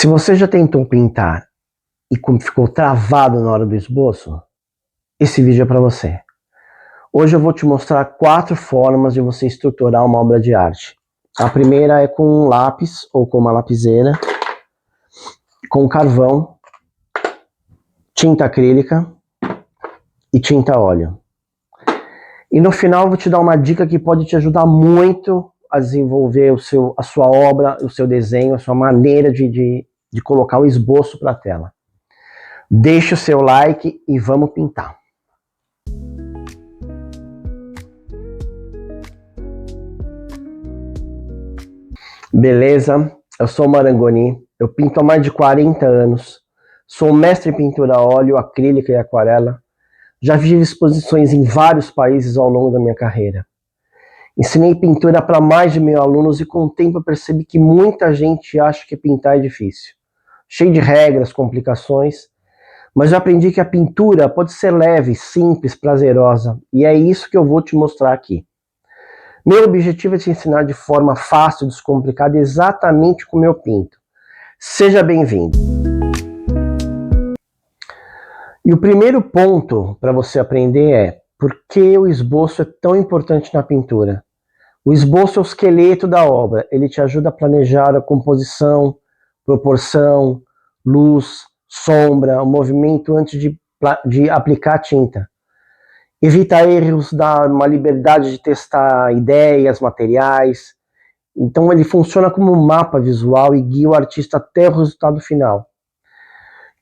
Se você já tentou pintar e ficou travado na hora do esboço, esse vídeo é para você. Hoje eu vou te mostrar 4 formas de você estruturar uma obra de arte. A primeira é com um lápis ou com uma lapiseira, com carvão, tinta acrílica e tinta a óleo. E no final eu vou te dar uma dica que pode te ajudar muito a desenvolver a sua obra, o seu desenho, a sua maneira de colocar o esboço para a tela. Deixe o seu like e vamos pintar. Beleza? Eu sou o Marangoni, eu pinto há mais de 40 anos, sou mestre em pintura a óleo, acrílica e aquarela, já fiz exposições em vários países ao longo da minha carreira. Ensinei pintura para mais de 1000 alunos e com o tempo eu percebi que muita gente acha que pintar é difícil, cheio de regras, complicações, mas eu aprendi que a pintura pode ser leve, simples, prazerosa, e é isso que eu vou te mostrar aqui. Meu objetivo é te ensinar de forma fácil, descomplicada, exatamente como eu pinto. Seja bem-vindo! E o primeiro ponto para você aprender é por que o esboço é tão importante na pintura. O esboço é o esqueleto da obra, ele te ajuda a planejar a composição, proporção, luz, sombra, o movimento antes de aplicar a tinta. Evita erros, dá uma liberdade de testar ideias, materiais. Então ele funciona como um mapa visual e guia o artista até o resultado final.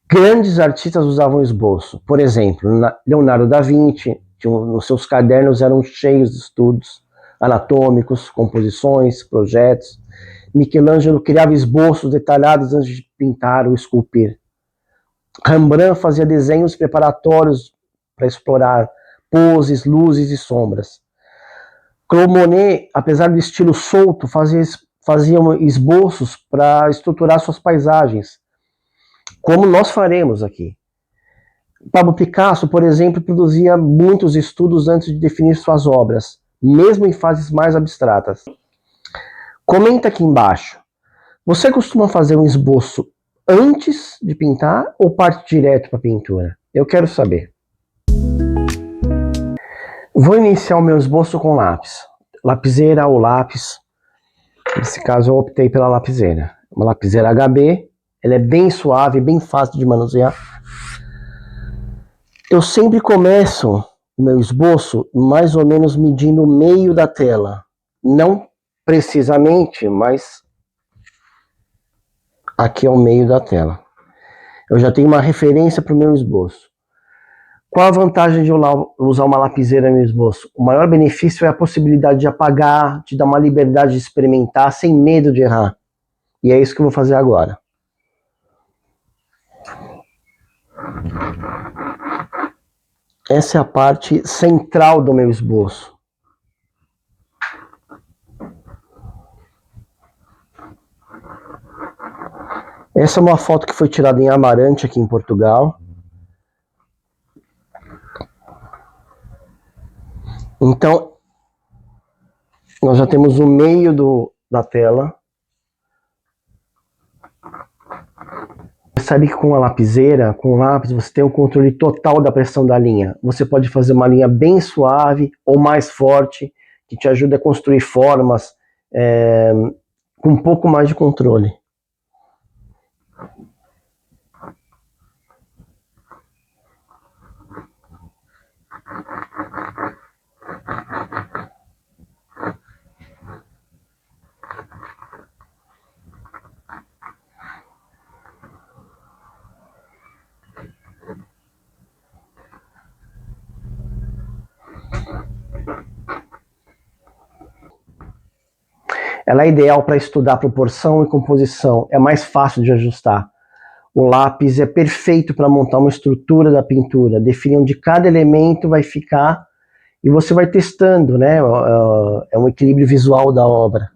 Grandes artistas usavam esboço. Por exemplo, Leonardo da Vinci, nos seus cadernos eram cheios de estudos anatômicos, composições, projetos. Michelangelo criava esboços detalhados antes de pintar ou esculpir. Rembrandt fazia desenhos preparatórios para explorar poses, luzes e sombras. Claude Monet, apesar do estilo solto, fazia esboços para estruturar suas paisagens, como nós faremos aqui. Pablo Picasso, por exemplo, produzia muitos estudos antes de definir suas obras, mesmo em fases mais abstratas. Comenta aqui embaixo. Você costuma fazer um esboço antes de pintar ou parte direto para a pintura? Eu quero saber. Vou iniciar o meu esboço com lápis. Lapiseira ou lápis. Nesse caso eu optei pela lapiseira. Uma lapiseira HB. Ela é bem suave, bem fácil de manusear. Eu sempre começo o meu esboço mais ou menos medindo o meio da tela. Não precisamente, mas aqui é o meio da tela. Eu já tenho uma referência para o meu esboço. Qual a vantagem de usar uma lapiseira no esboço? O maior benefício é a possibilidade de apagar, te dar uma liberdade de experimentar sem medo de errar. E é isso que eu vou fazer agora. Essa é a parte central do meu esboço. Essa é uma foto que foi tirada em Amarante, aqui em Portugal. Então, nós já temos o meio da tela. Sabe que com a lapiseira, com o lápis, você tem o controle total da pressão da linha. Você pode fazer uma linha bem suave ou mais forte, que te ajuda a construir formas com um pouco mais de controle. Ela é ideal para estudar proporção e composição, é mais fácil de ajustar. O lápis é perfeito para montar uma estrutura da pintura, definir onde cada elemento vai ficar e você vai testando, né? É um equilíbrio visual da obra.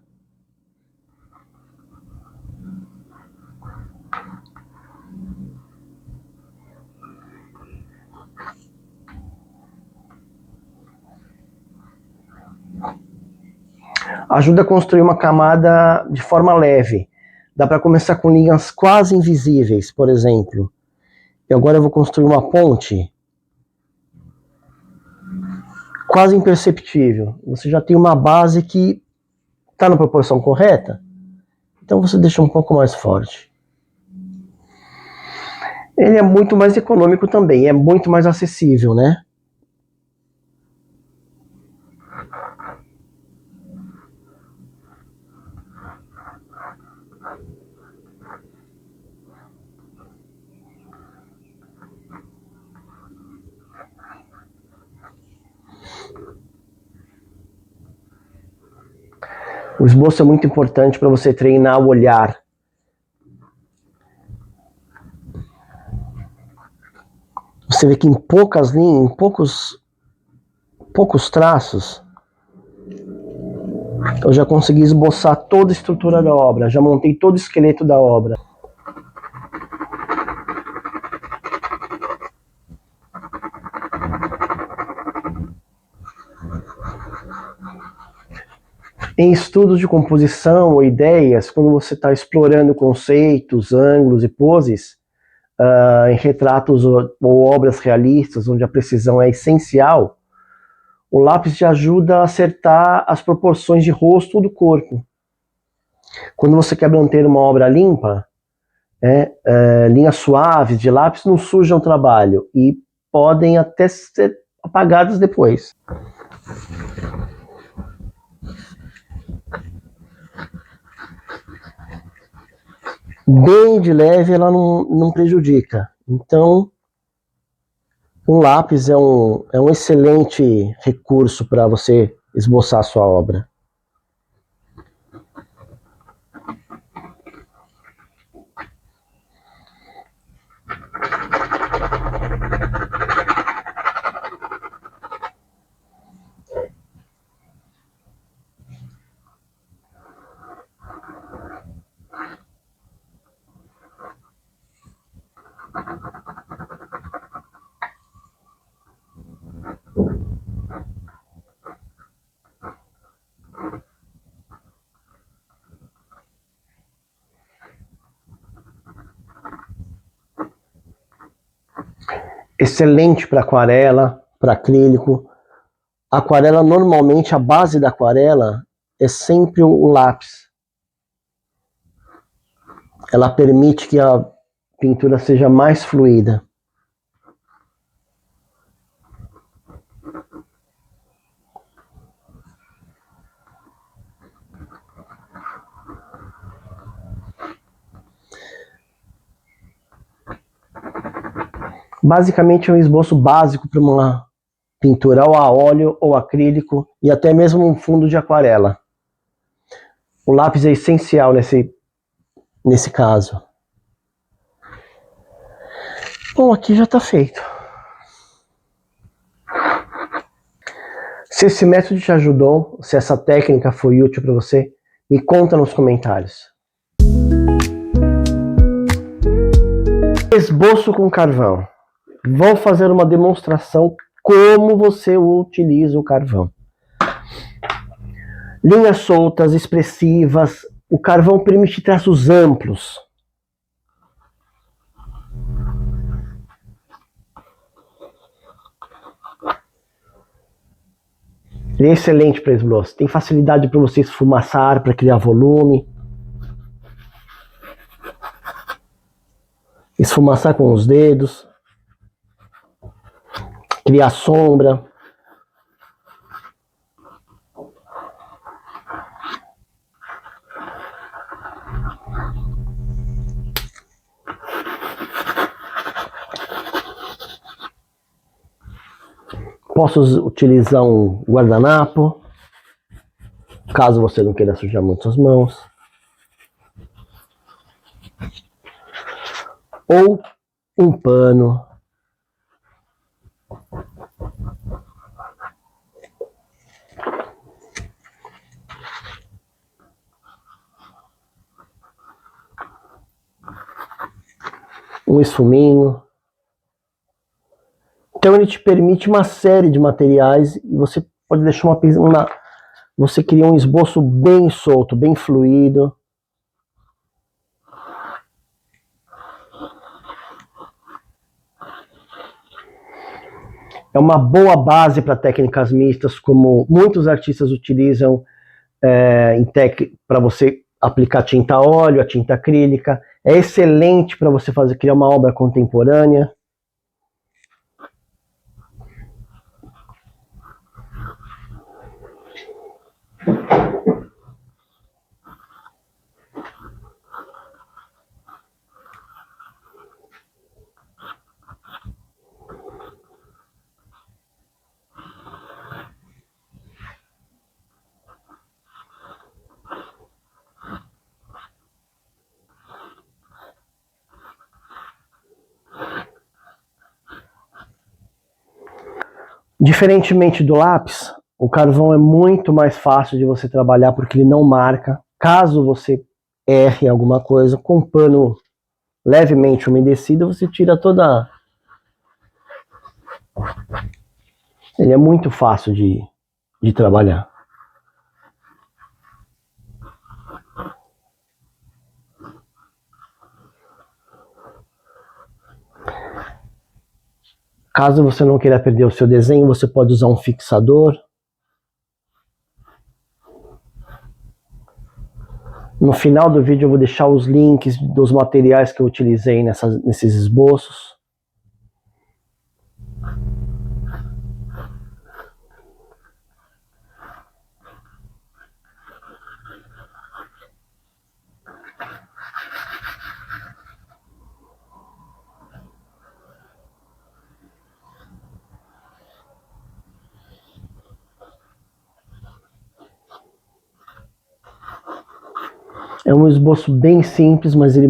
Ajuda a construir uma camada de forma leve. Dá para começar com linhas quase invisíveis, por exemplo. E agora eu vou construir uma ponte quase imperceptível. Você já tem uma base que está na proporção correta, então você deixa um pouco mais forte. Ele é muito mais econômico também, é muito mais acessível, né? O esboço é muito importante para você treinar o olhar. Você vê que em poucas linhas, em poucos traços, eu já consegui esboçar toda a estrutura da obra, já montei todo o esqueleto da obra. Em estudos de composição ou ideias, quando você está explorando conceitos, ângulos e poses, em retratos ou obras realistas, onde a precisão é essencial, o lápis te ajuda a acertar as proporções de rosto ou do corpo. Quando você quer manter uma obra limpa, linhas suaves de lápis não sujam o trabalho e podem até ser apagadas depois. Bem de leve, ela não prejudica. Então, um lápis é um excelente recurso para você esboçar a sua obra. Excelente para aquarela, para acrílico. Aquarela, normalmente, a base da aquarela é sempre o lápis. Ela permite que a pintura seja mais fluida. Basicamente é um esboço básico para uma pintura ou a óleo ou acrílico e até mesmo um fundo de aquarela. O lápis é essencial nesse caso. Bom, aqui já está feito. Se esse método te ajudou, se essa técnica foi útil para você, me conta nos comentários. Esboço com carvão. Vou fazer uma demonstração como você utiliza o carvão. Linhas soltas, expressivas. O carvão permite traços amplos. Ele é excelente para esboço. Tem facilidade para você esfumaçar, para criar volume. Esfumaçar com os dedos. Criar sombra. Posso utilizar um guardanapo, caso você não queira sujar muito as mãos. Ou um pano. Um esfuminho. Então ele te permite uma série de materiais e você pode deixar você cria um esboço bem solto, bem fluido. É uma boa base para técnicas mistas, como muitos artistas utilizam para você aplicar tinta a óleo, a tinta acrílica. É excelente para você criar uma obra contemporânea. Diferentemente do lápis, o carvão é muito mais fácil de você trabalhar porque ele não marca. Caso você erre alguma coisa, com um pano levemente umedecido, você tira toda... Ele é muito fácil de trabalhar. Caso você não queira perder o seu desenho, você pode usar um fixador. No final do vídeo eu vou deixar os links dos materiais que eu utilizei nesses esboços. É um esboço bem simples, mas ele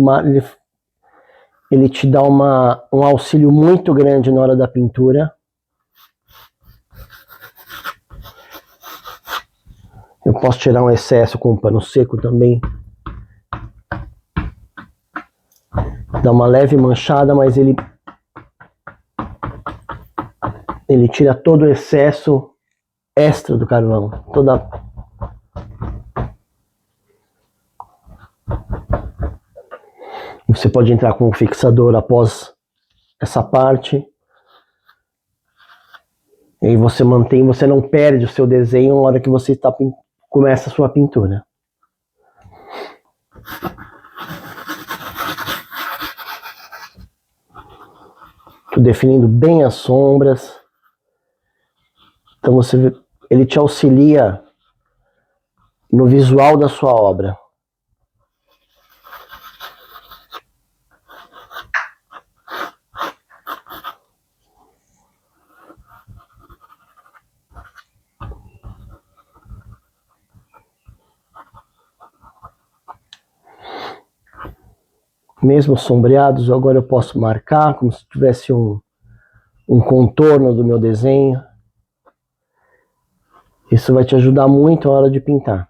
te dá um auxílio muito grande na hora da pintura. Eu posso tirar um excesso com um pano seco também. Dá uma leve manchada, mas ele tira todo o excesso extra do carvão. Você pode entrar com um fixador após essa parte. E aí você não perde o seu desenho na hora que você começa a sua pintura. Tô definindo bem as sombras. Então ele te auxilia no visual da sua obra. Mesmo sombreados, agora eu posso marcar como se tivesse um contorno do meu desenho. Isso vai te ajudar muito na hora de pintar.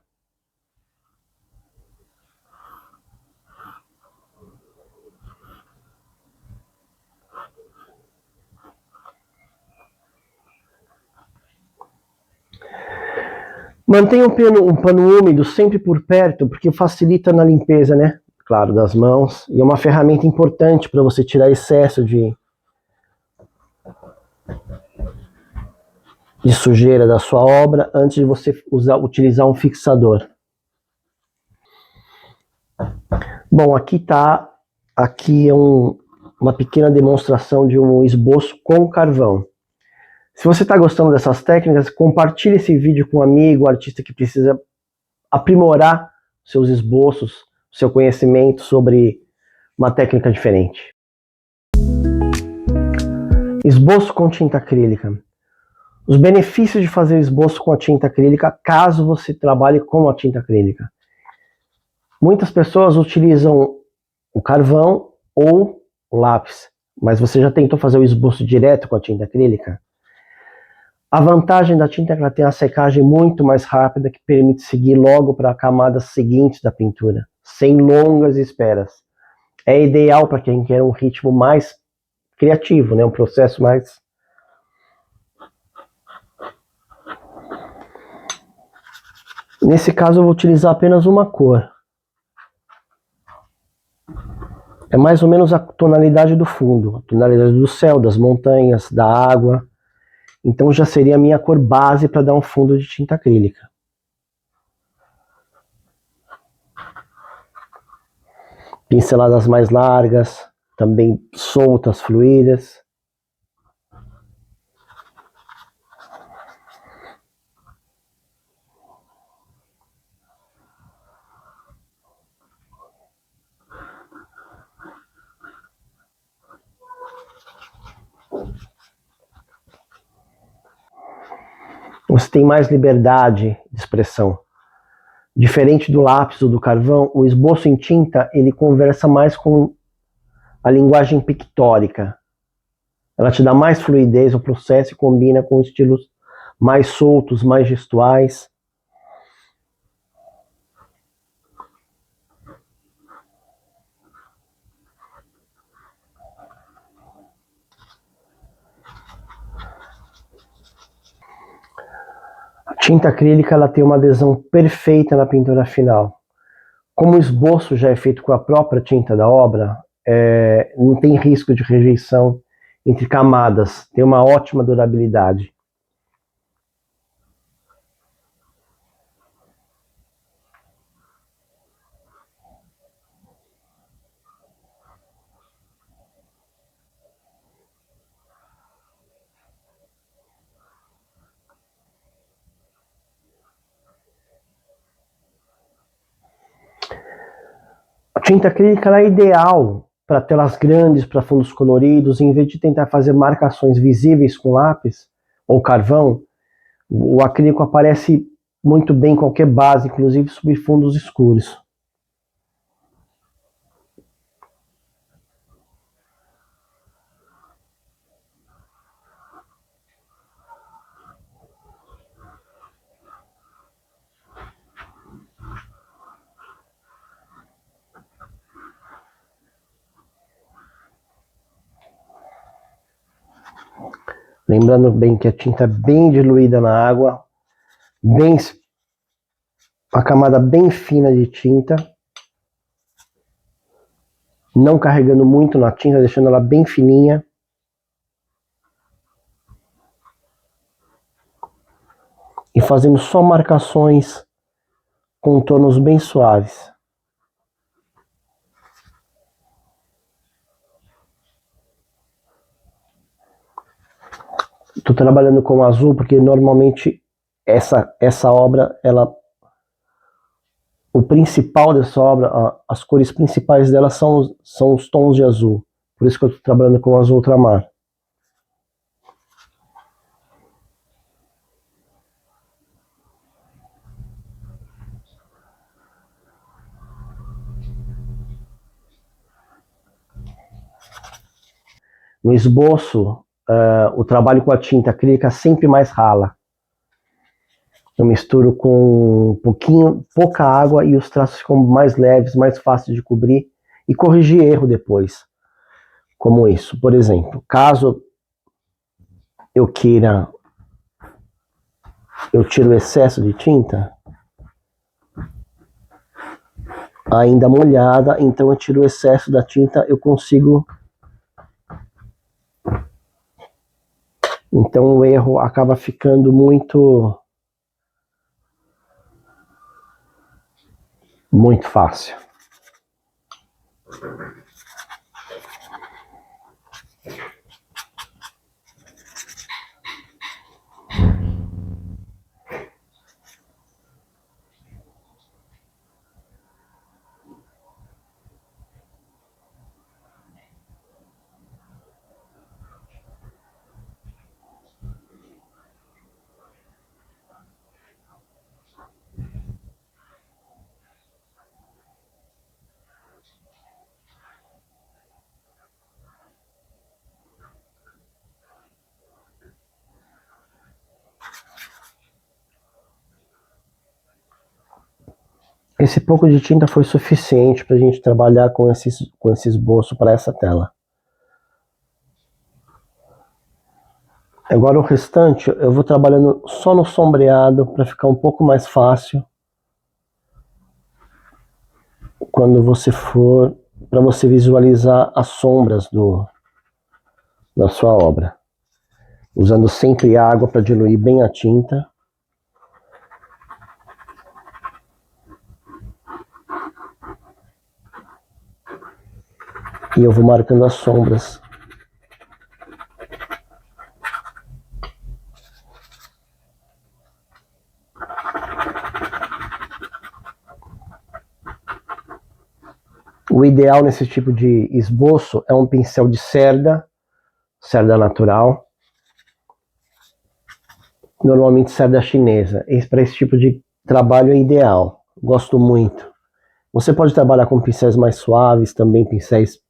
Mantenha um pano úmido sempre por perto, porque facilita na limpeza, né? Claro, das mãos. E é uma ferramenta importante para você tirar excesso de sujeira da sua obra antes de você utilizar um fixador. Bom, aqui é uma pequena demonstração de um esboço com carvão. Se você está gostando dessas técnicas, compartilhe esse vídeo com um amigo, artista que precisa aprimorar seus esboços, seu conhecimento sobre uma técnica diferente. Esboço com tinta acrílica. Os benefícios de fazer esboço com a tinta acrílica, caso você trabalhe com a tinta acrílica. Muitas pessoas utilizam o carvão ou o lápis, mas você já tentou fazer o esboço direto com a tinta acrílica? A vantagem da tinta é que ela tem a secagem muito mais rápida, que permite seguir logo para camadas seguintes da pintura, sem longas esperas. É ideal para quem quer um ritmo mais criativo, né? Um processo mais... Nesse caso eu vou utilizar apenas uma cor. É mais ou menos a tonalidade do fundo, a tonalidade do céu, das montanhas, da água. Então já seria a minha cor base para dar um fundo de tinta acrílica. Pinceladas mais largas, também soltas, fluídas. Você tem mais liberdade de expressão. Diferente do lápis ou do carvão, o esboço em tinta ele conversa mais com a linguagem pictórica. Ela te dá mais fluidez ao processo e combina com estilos mais soltos, mais gestuais. A tinta acrílica ela tem uma adesão perfeita na pintura final. Como o esboço já é feito com a própria tinta da obra, não tem risco de rejeição entre camadas, tem uma ótima durabilidade. A tinta acrílica ela é ideal para telas grandes, para fundos coloridos, em vez de tentar fazer marcações visíveis com lápis ou carvão, o acrílico aparece muito bem em qualquer base, inclusive sob fundos escuros. Lembrando bem que a tinta é bem diluída na água, uma camada bem fina de tinta, não carregando muito na tinta, deixando ela bem fininha. E fazendo só marcações, contornos bem suaves. Estou trabalhando com azul porque normalmente essa obra, o principal dessa obra, as cores principais dela são os tons de azul. Por isso que eu estou trabalhando com azul ultramar. No esboço, o trabalho com a tinta acrílica sempre mais rala. Eu misturo com pouca água e os traços ficam mais leves, mais fáceis de cobrir e corrigir erro depois. Como isso, por exemplo, caso eu tiro o excesso de tinta, ainda molhada, então eu tiro o excesso da tinta, eu consigo. Então o erro acaba ficando muito fácil. Esse pouco de tinta foi suficiente para a gente trabalhar com esse esboço para essa tela. Agora o restante eu vou trabalhando só no sombreado para ficar um pouco mais fácil quando você for, para você visualizar as sombras da sua obra. usando sempre água para diluir bem a tinta. E eu vou marcando as sombras. O ideal nesse tipo de esboço é um pincel de cerda natural. Normalmente cerda chinesa. Para esse tipo de trabalho é ideal. Gosto muito. Você pode trabalhar com pincéis mais suaves, também pincéis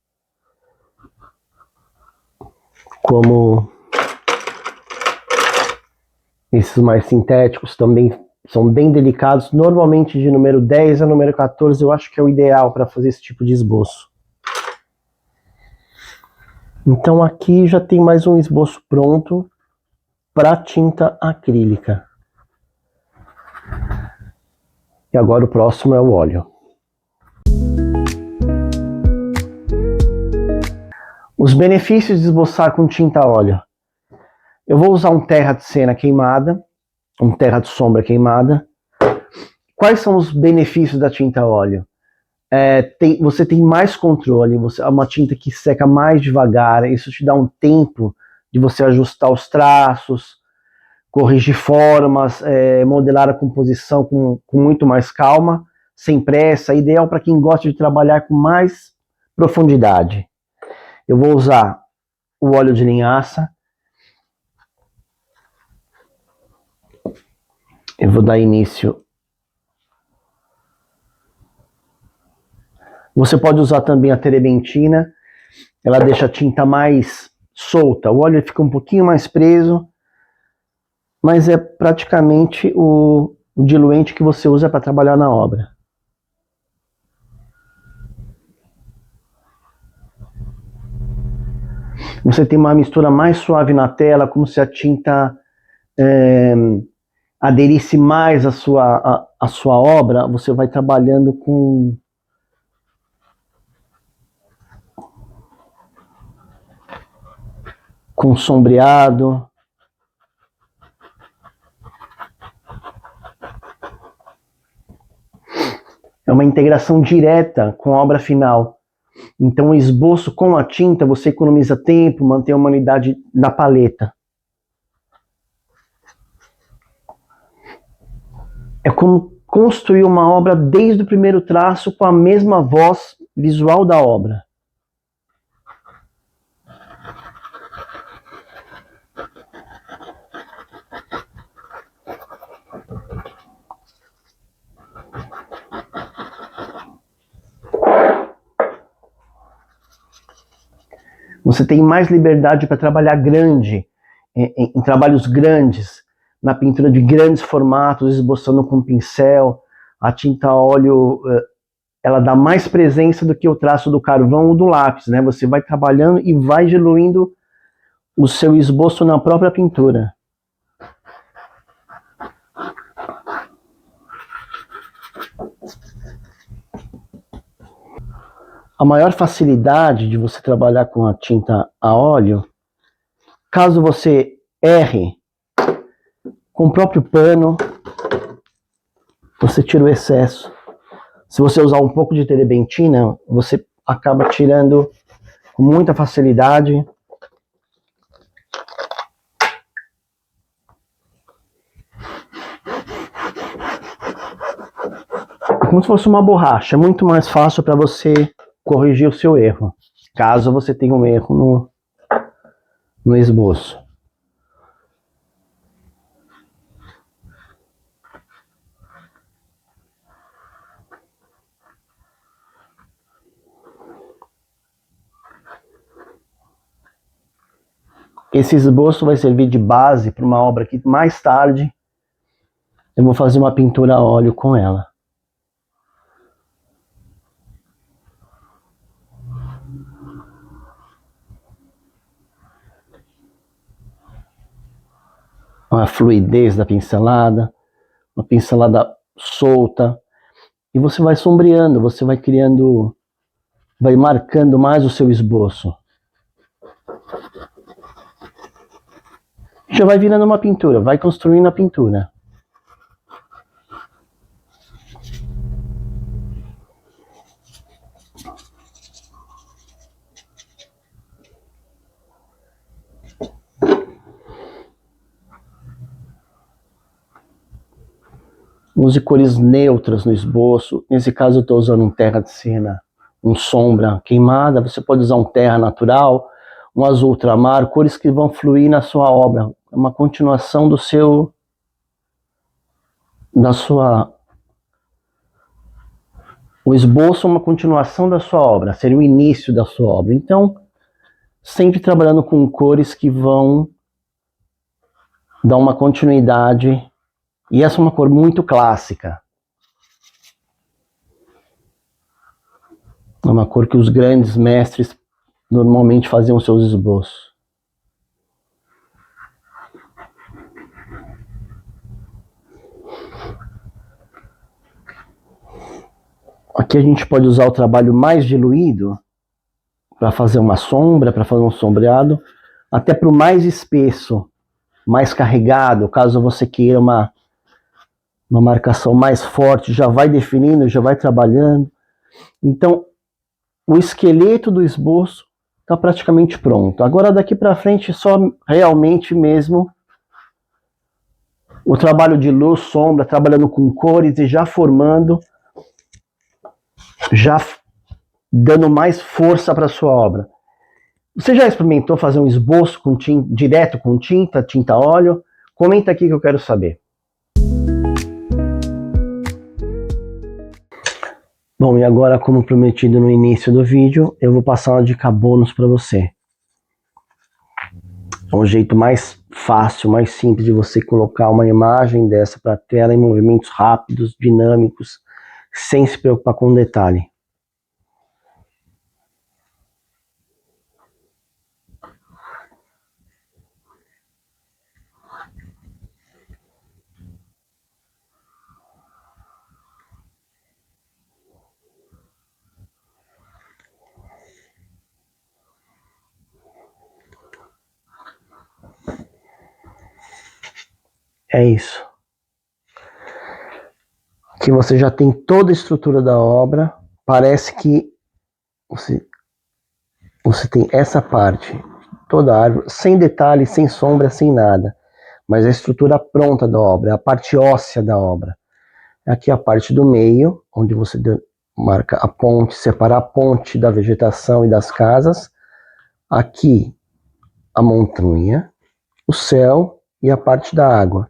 como esses mais sintéticos, também são bem delicados. Normalmente de número 10 a número 14 eu acho que é o ideal para fazer esse tipo de esboço. Então aqui já tem mais um esboço pronto para tinta acrílica. E agora o próximo é o óleo. Os benefícios de esboçar com tinta a óleo. Eu vou usar um terra de cena queimada, um terra de sombra queimada. Quais são os benefícios da tinta a óleo? Você tem mais controle, é uma tinta que seca mais devagar, isso te dá um tempo de você ajustar os traços, corrigir formas, modelar a composição com muito mais calma, sem pressa, ideal para quem gosta de trabalhar com mais profundidade. Eu vou usar o óleo de linhaça. Eu vou dar início. Você pode usar também a terebentina, ela deixa a tinta mais solta, o óleo fica um pouquinho mais preso, mas é praticamente o diluente que você usa para trabalhar na obra. Você tem uma mistura mais suave na tela, como se a tinta aderisse mais à sua obra. Você vai trabalhando com sombreado. É uma integração direta com a obra final. Então o esboço com a tinta, você economiza tempo, mantém a humanidade na paleta. É como construir uma obra desde o primeiro traço com a mesma voz visual da obra. Você tem mais liberdade para trabalhar grande, em trabalhos grandes, na pintura de grandes formatos, esboçando com pincel. A tinta a óleo, ela dá mais presença do que o traço do carvão ou do lápis, né? Você vai trabalhando e vai diluindo o seu esboço na própria pintura. A maior facilidade de você trabalhar com a tinta a óleo, caso você erre, com o próprio pano, você tira o excesso. Se você usar um pouco de terebentina, você acaba tirando com muita facilidade. É como se fosse uma borracha, é muito mais fácil para você corrigir o seu erro, caso você tenha um erro no esboço. Esse esboço vai servir de base para uma obra que mais tarde eu vou fazer uma pintura a óleo com ela. A fluidez da pincelada, uma pincelada solta, e você vai sombreando, você vai criando, vai marcando mais o seu esboço. já vai virando uma pintura, vai construindo a pintura. Use cores neutras no esboço. Nesse caso eu estou usando um terra de cena, um sombra queimada. Você pode usar um terra natural, um azul ultramar, cores que vão fluir na sua obra. É uma continuação do seu... O esboço é uma continuação da sua obra, seria o início da sua obra. Então, sempre trabalhando com cores que vão dar uma continuidade. E essa é uma cor muito clássica. É uma cor que os grandes mestres normalmente faziam seus esboços. Aqui a gente pode usar o trabalho mais diluído para fazer uma sombra, para fazer um sombreado, até para o mais espesso, mais carregado, caso você queira uma marcação mais forte, já vai definindo, já vai trabalhando. Então, o esqueleto do esboço está praticamente pronto. Agora, daqui para frente, só realmente mesmo o trabalho de luz, sombra, trabalhando com cores e já formando, já dando mais força para a sua obra. Você já experimentou fazer um esboço com direto com tinta óleo? Comenta aqui que eu quero saber. Bom, e agora, como prometido no início do vídeo, eu vou passar uma dica bônus para você. É um jeito mais fácil, mais simples de você colocar uma imagem dessa para a tela em movimentos rápidos, dinâmicos, sem se preocupar com detalhe. É isso. Aqui você já tem toda a estrutura da obra. Parece que você tem essa parte, toda a árvore, sem detalhe, sem sombra, sem nada. Mas a estrutura pronta da obra, a parte óssea da obra. Aqui a parte do meio, onde você marca a ponte, separa a ponte da vegetação e das casas. Aqui a montanha, o céu e a parte da água.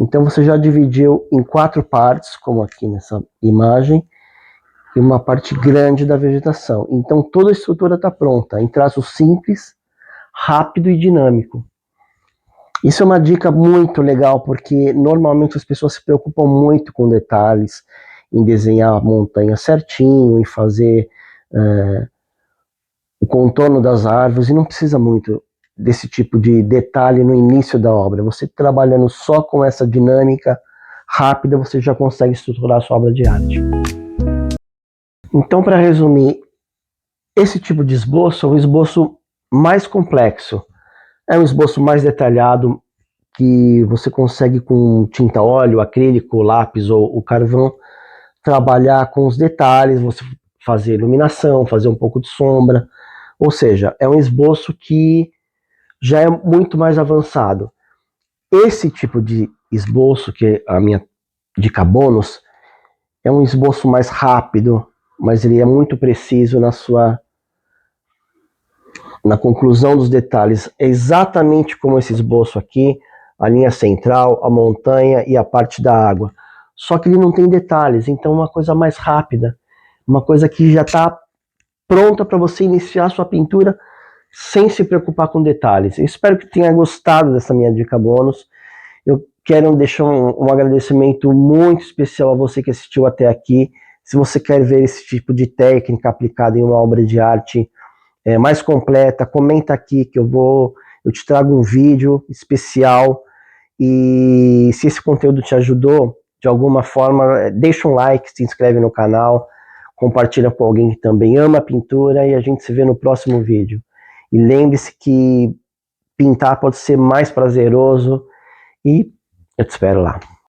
Então você já dividiu em 4 partes, como aqui nessa imagem, e uma parte grande da vegetação. Então toda a estrutura está pronta, em traço simples, rápido e dinâmico. Isso é uma dica muito legal, porque normalmente as pessoas se preocupam muito com detalhes, em desenhar a montanha certinho, em fazer o contorno das árvores, e não precisa muito desse tipo de detalhe no início da obra. Você trabalhando só com essa dinâmica rápida, você já consegue estruturar a sua obra de arte. Então, para resumir, esse tipo de esboço é um esboço mais complexo. É um esboço mais detalhado, que você consegue com tinta óleo, acrílico, lápis ou o carvão, trabalhar com os detalhes, você fazer iluminação, fazer um pouco de sombra. Ou seja, é um esboço que já é muito mais avançado. Esse tipo de esboço, que é a minha dica bônus, é um esboço mais rápido, mas ele é muito preciso na conclusão dos detalhes. É exatamente como esse esboço aqui, a linha central, a montanha e a parte da água. Só que ele não tem detalhes, então é uma coisa mais rápida, uma coisa que já está pronta para você iniciar a sua pintura sem se preocupar com detalhes. Eu espero que tenha gostado dessa minha dica bônus. Eu quero deixar um agradecimento muito especial a você que assistiu até aqui. Se você quer ver esse tipo de técnica aplicada em uma obra de arte mais completa, comenta aqui que eu te trago um vídeo especial. E se esse conteúdo te ajudou de alguma forma, deixa um like, se inscreve no canal, compartilha com alguém que também ama a pintura, e a gente se vê no próximo vídeo. E lembre-se que pintar pode ser mais prazeroso e eu te espero lá.